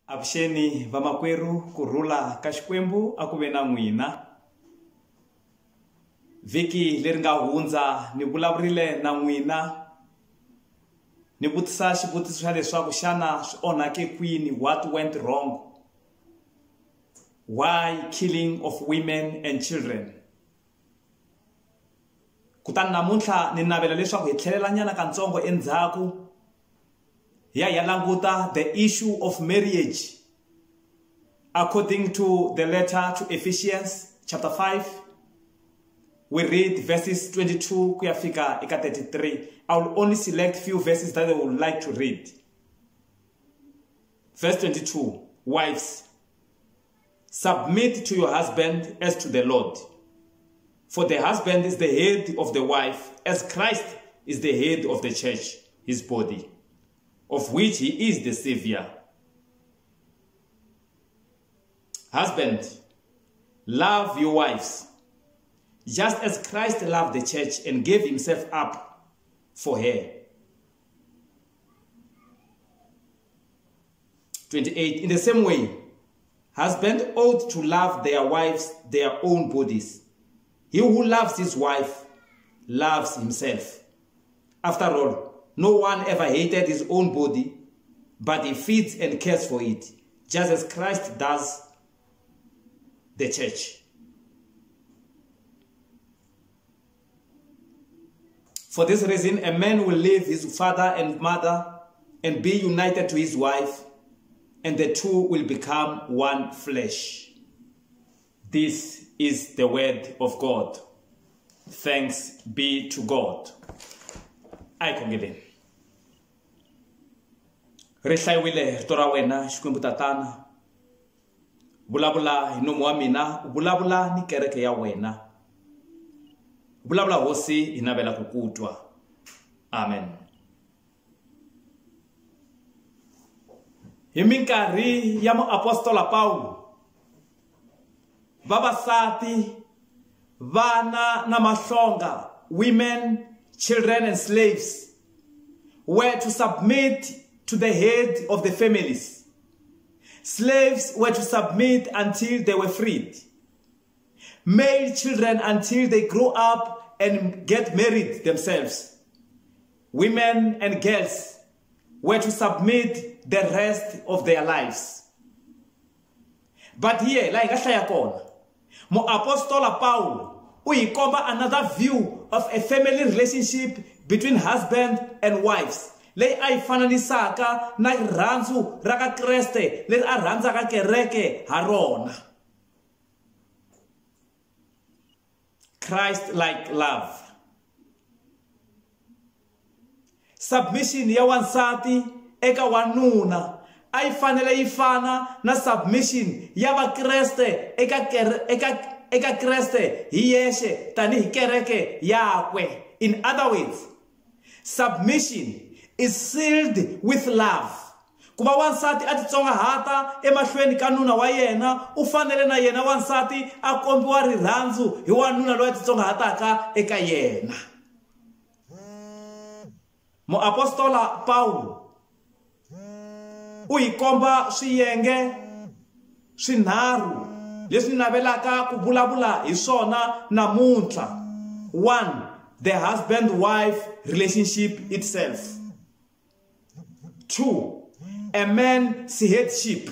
Avuxeni vamakwerhu kurhula ka Xikwembu a ku ve na n'wina. Vhiki leri nga hundza ni vulavurile na n'wina ni vutisa xivutiso xa leswaku xana swi onhake kwini, what went wrong, why killing of women and children. Kutani namuntlha ni navela leswaku hi tlhelela nyana kantsongo endzhaku ya languta the issue of marriage according to the letter to Ephesians chapter 5. We read verses 22 kuya fika eka 33. I will only select few verses that I would like to read. Verse 22. Wives, submit to your husband as to the Lord. For the husband is the head of the wife, as Christ is the head of the church, his body, of which he is the Savior. Husband, love your wives, just as Christ loved the church and gave himself up for her. 28. In the same way, husbands ought to love their wives their own bodies. He who loves his wife loves himself. After all, no one ever hated his own body, but he feeds and cares for it, just as Christ does the church. For this reason, a man will leave his father and mother and be united to his wife, and the two will become one flesh. This is the word of God. Thanks be to God. Ai khongele. Ri hlayiwile rito ra wena Xikwembu tatana. Vulavula hi nomu wa mina, vulavula ni kereke ya wena. Vulavula hosi hi navela ku kutwa. Amen. Hi minkarhi ya muapostola Paulo, vavasati, vana na mahlonga, women, children and slaves were to submit to the head of the families. Slaves were to submit until they were freed. Male children until they grow up and get married themselves. Women and girls were to submit the rest of their lives. But here, like Apostle Paul, we cover another view of a family relationship between husband and wives. Lei ai fananisaka na rhandzu ra ka Kreste leri a rhandzaka kereke ha rona. Christ-like love. Submission ya wansati eka wanuna ai fanele yi fana na submission ya vakreste eka Kreste hi yexe tanihi kereke yakwe. In other words, submission is sealed with love. Kuba wansati a titsongahata emahlweni ka nuna wa yena, u fanele na yena wansati a kombiwa rirhandzu hi wanuna loyi a titsongahataka eka yena. Muapostola Paulo u hi komba swiyenge swinharhu leswi navelaka ku vulavula hi swona namuntlha. 1. The husband-wife relationship itself. 2. A man's headship.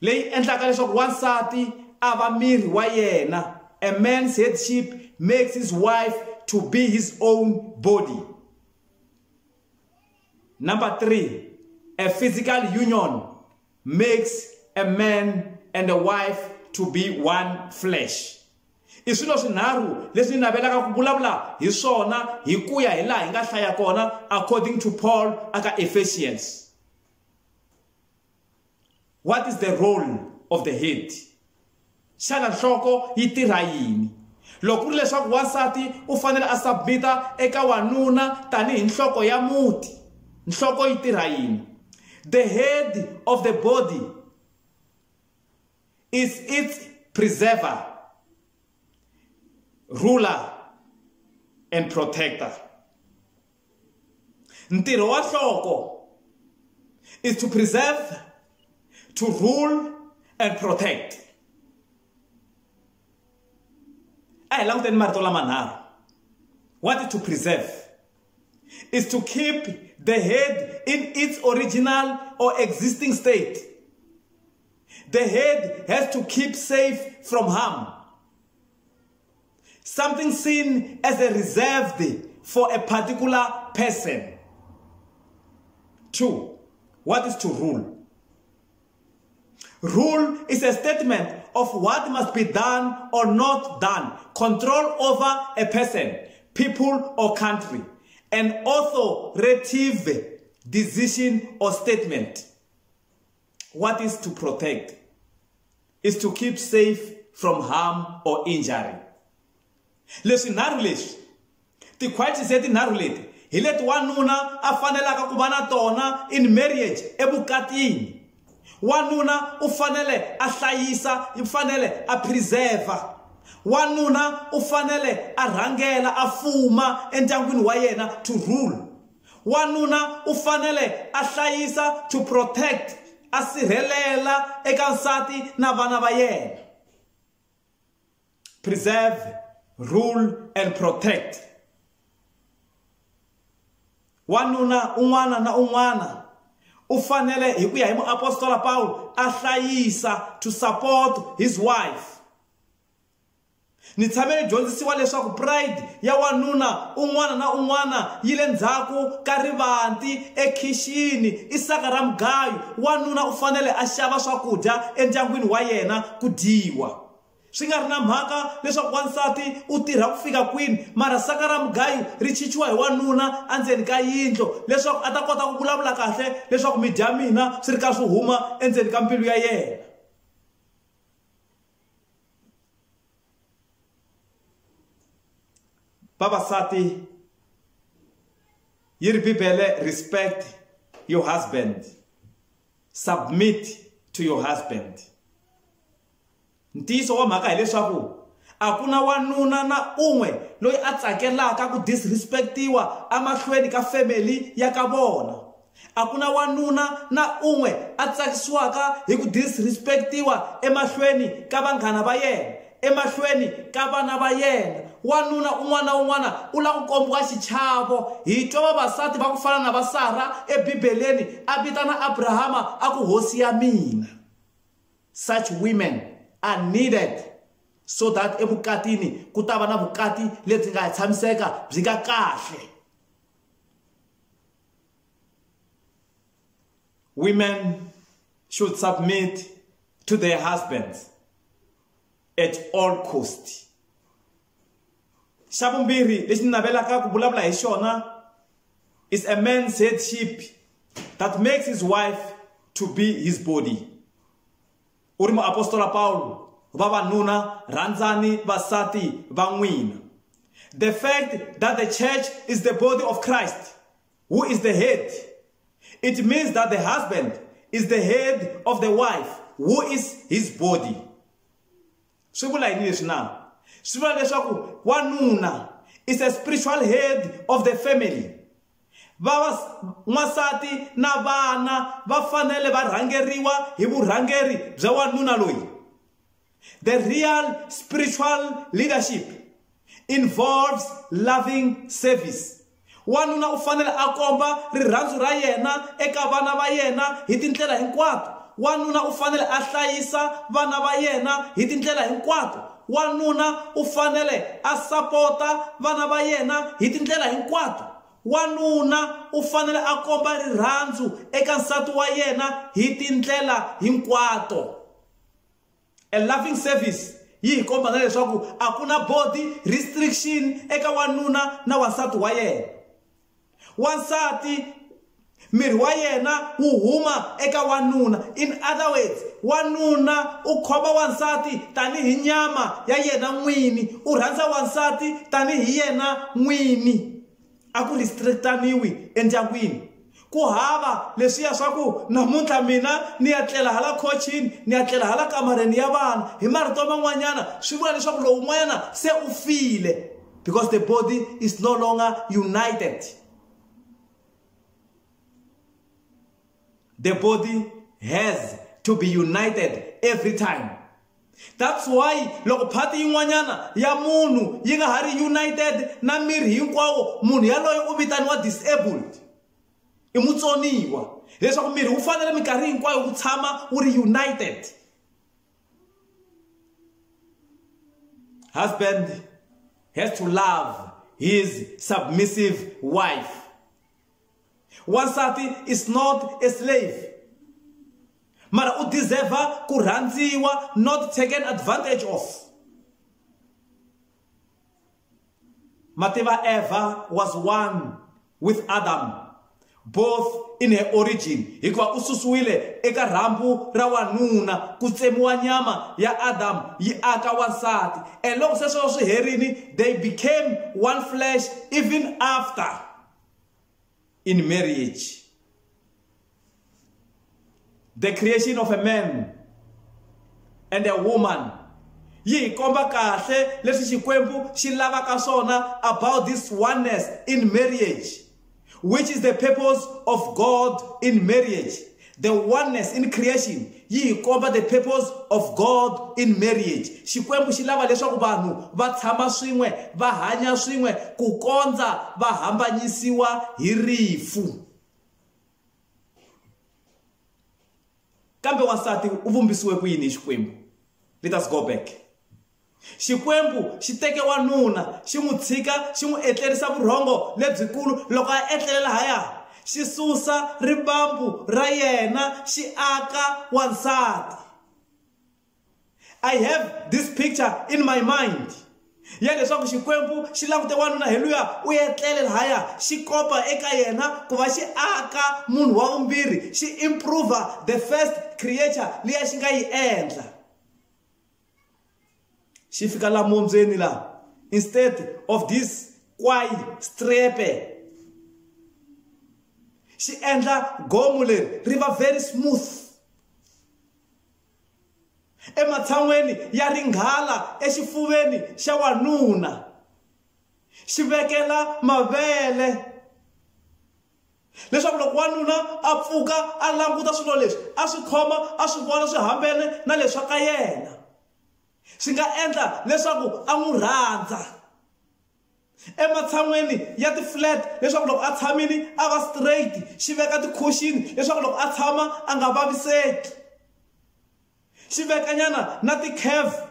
Leyi endlaka leswaku wansati a va miri wa yena. A man's headship makes his wife to be his own body. Number 3. A physical union makes a man and a wife to be one flesh. I swilo swinharhu leswi navelaka ku vulavula hi swona hi kuya hi laha hi nga hlaya kona according to Paul aka Ephesians. What is the role of the head? Xana nhloko yi tirha yini? Loko ku ri leswaku wansati u fanele a submita eka wanuna tanihi nhloko ya muti, nhloko yi tirha yini? The head of the body is its preserver, ruler and protector. Ntirho wa nhloko is to preserve, to rule and protect. What is to preserve? Is to keep the head in its original or existing state. The head has to keep safe from harm. Something seen as a reserved for a particular person. 2. What is to rule? Rule is a statement of what must be done or not done. Control over a person, people, or country. An authoritative decision or statement. What is to protect? Is to keep safe from harm or injury. Leswi nharhu leswi ti-qualities leti nharhu leti hi leti wanuna a fanelaka ku va na tona in marriage evukatini. Wanuna u fanele a hlayisa, u fanele a preserve. Wanuna u fanele a rhangela, a fuma endyangwini wa yena, to rule. Wanuna u fanele a hlayisa, to protect, a sirhelela eka nsati na vana va yena. Preserve, rule and protect. Wanuna un'wana na un'wana u fanele hi ku ya hi muapostola Paul a hlayisa, to support his wife. Ni tshame ni dyondzisiwa leswaku pride ya wanuna un'wana na un'wana yi le ndzhaku ka rivanti ekhixini, i saka ra mugayo. Wanuna u fanele a xava swakudya endyangwini wa yena ku dyiwa. Swi nga ri na mhaka leswaku wansati u tirha ku fika kwini, mara saka ra mugayo ri chichiwa hi wanuna endzeni ka yindlo leswaku a ta kota ku vulavula kahle leswaku mi dya mina swi ri ka swi huma endzeni ka mbilu ya yena. Vavasati, yi ri Bibele, respect your husband. Submit to your husband. Ntiyiso wa mhaka hileswaku a ku na wanuna na un'we loyi a tsakelaka ku disrespectiwa emahlweni ka family ya ka vona. A ku na wanuna na un'we a tsakisiwaka hi ku disrespectiwa emahlweni ka vanghana va yena, emahlweni ka vana va yena. Wanuna un'wana na un'wana u lava ku kombiwa xichavo. Hi twa vavasati va ku fana na va Sara ebibeleni a vitana Abrahama a ku hosi ya mina. Such women are needed so that evukatini ku ta va na vukati lebyi nga tshamiseka, byi nga kahle. Women should submit to their husbands at all cost. Xa vumbirhi lexi ni navelaka ku vulavula hi xona is a man's headship that makes his wife to be his body. U ri muapostola Paul, vavanuna rhandzani vasati va n'wina. The fact that the church is the body of Christ, who is the head, it means that the husband is the head of the wife, who is his body. Swi vula yini leswi na? Swi vula leswaku wanuna is a spiritual head of the family. N'wansati na vana va fanele va rhangeriwa hi vurhangeri bya wanuna loyi. The real spiritual leadership involves loving service. Wanuna u fanele a komba rirhandzu ra yena eka vana va yena hi tindlela hinkwato. Wanuna u fanele a hlayisa vana va yena hi tindlela hinkwato. Wanuna u fanele a sapota vana va yena hi tindlela hinkwato. Wanuna u fanele a komba rirhandzu eka nsati wa yena hi tindlela hinkwato. A loving service yi hi komba na leswaku a ku na body restriction eka wanuna na wansati wa yena. Wansati miri wa yena wu huma eka wanuna. In other words, wanuna u khoma wansati tanihi nyama ya yena n'wini, u rhandza wansati tanihi yena n'wini. A ku restrictaniwi endyangwini. Ku hava leswiya swa ku namuntlha mina ni ya tlela hala coachini, ni ya tlela hala kamareni ya vana. Hi marito man'wanyana swi vula leswaku lowu n'wanyana se u file, because the body is no longer united. The body has to be united every time. That's why loko phati yin'wanyana ya munhu yi nga hari united na miri hinkwawo munhu yaloyo u vitaniwa disabled I mutsoniwa leswaku miri wu fanele minkarhi hinkwayo wu tshama wu ri united. Husband has to love his submissive wife. Wansati is not a slave. Mara u deserve ku rhandziwa, not taken advantage of. Mativa Eva was one with Adam, both in her origin. Hikuva ususiwile eka rhambu ra wanuna ku tsemiwa nyama ya Adam yi aka wansati. And loko se sweswo swi herini, they became one flesh even after in marriage. The creation of a man and a woman yi komba kahle leswi Xikwembu xi lavaka swona about this oneness in marriage, which is the purpose of God in marriage. The oneness in creation yi komba the purpose of God in marriage. Xikwembu xi lava leswaku vanhu va tshama swin'we, va hanya swin'we ku kondza va hambanyisiwa hi rifu. Kambe wansati u vumbisiwe ku yini Xikwembu? Let us go back. Xikwembu xi teke wanuna xi n'wi tshika xi n'wi etlerisa vurhongo lebyikulu. Loko a etlelela haya xi susa ribambu ra yena xi aka wansati. I have this picture in my mind. Ya leswaku Xikwembu xi langute wanuna hi luya u etlelela haya xi kopa eka yena ku va xi aka munhu wa vumbirhi, xi improve the first creature liya xi nga yi endla. Xi fika la mombyeni la, instead of this kwai strepe, xi endla gomu leri ri va very smooth. Ematshan'weni ya ringhala exifuveni xa wanuna, xi vekela mavele leswaku loko wanuna a pfuka a languta swilo leswi a swi khoma a swi vona swi hambene na leswa ka yena, swi nga endla leswaku a n'wi rhandza. Ematshan'weni ya ti-flat leswaku loko a tshamini a va straight, xi veka ti-cushion leswaku loko a tshama a nga vaviseki. Xi veka nyana na ti-curve,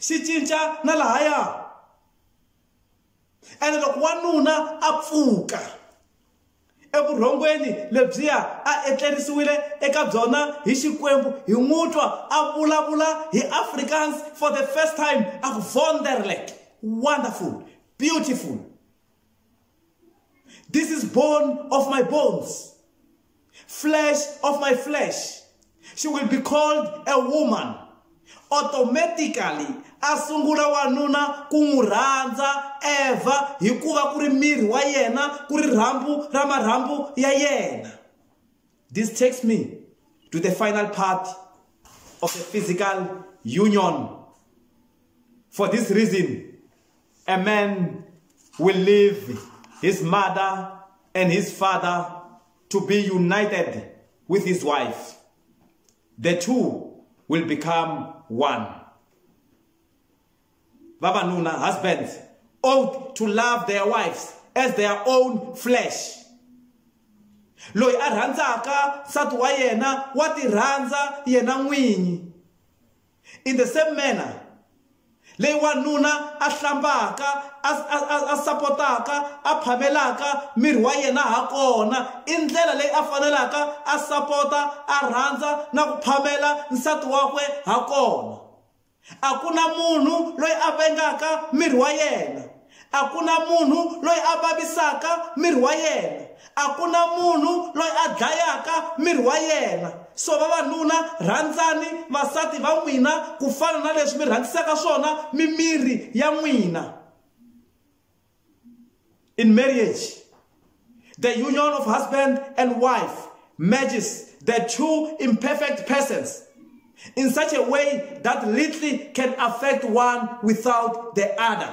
xi cinca na lahaya. And loko wanuna a pfuka evurhongweni lebyiya a etlerisiwile eka byona hi Xikwembu, hi n'wutwa a vulavula hi Afrikaans for the first time, a wonderlik, wonderful, beautiful. This is bone of my bones, flesh of my flesh. She will be called a woman. Automatically a sungula wanuna ku n'wi rhandza Eva hikuva ku ri miri wa yena, ku ri rhambu ra marhambu ya yena. This takes me to the final part of the physical union. For this reason, a man will leave his mother and his father to be united with his wife. The two will become one. Vavanuna, husbands, ought to love their wives as their own flesh. Loyi a rhandzaka nsati wa yena wa ti rhandza yena n'winyi. In the same manner, leyi wanuna a hlambaka, a sapotaka, a phamelaka miri wa yena ha kona, i ndlela leyi a fanelaka a sapota, a rhandza na ku phamela nsati wakwe ha kona. A ku na munhu loyi a vengaka miri wa yena. A ku na munhu loyi a vavisaka miri wa yena. A ku na munhu loyi a dlayaka miri wa yena. So vavanuna rhandzani vasati va n'wina ku fana na leswi mi rhandzisaka swona mimiri ya n'wina. In marriage, the union of husband and wife merges the two imperfect persons in such a way that little can affect one without the other.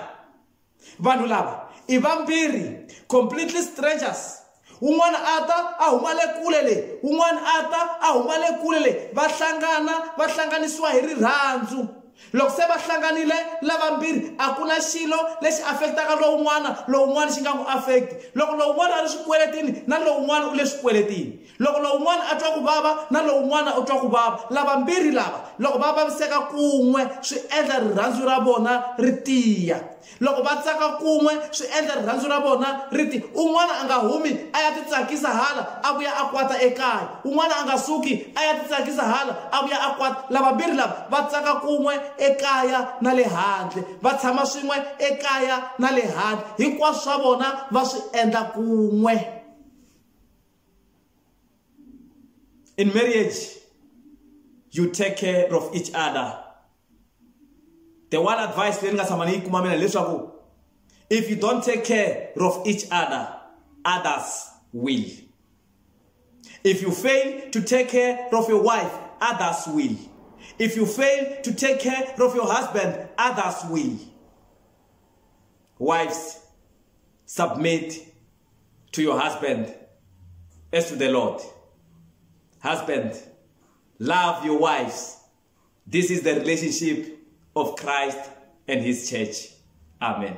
Vanhu lava i vambirhi, completely strangers, un'wana ata a huma le kule le, un'wana ata a huma le kule le, va hlanganisiwa hi rirhandzu. Loko se va hlanganile lavambirhi a ku na xilo lexi affectaka lowun'wana xi nga n'wi affect. Loko lowun'wana a ri swikweletini na lowun'wana u le swikweletini. Loko lowun'wana a twa ku vava na lowun'wana u twa ku vava. Lavambirhi lava loko va vaviseka kun'we swi endla rirhandzu ra vona ri tiya. Loko va tsaka kun'we swi endla rirhandzu ra vona ri tiya. Un'wana a nga humi a ya ti tsakisa hala a vuya a kwata ekaya, un'wana a nga suki a ya ti tsakisa hala a vuya a kwata. Lavambirhi lava va tsaka kun'we ekaya na le handle, va tshama swin'we ekaya na le handle, hinkwaswo swa vona va swi endla kun'we. In marriage, you take care of each other. The one advice if you don't take care of each other, others will. If you fail to take care of your wife, others will. If you fail to take care of your husband, others will. Wives, submit to your husband as to the Lord. Husband, love your wives. This is the relationship of Christ and his church. Amen.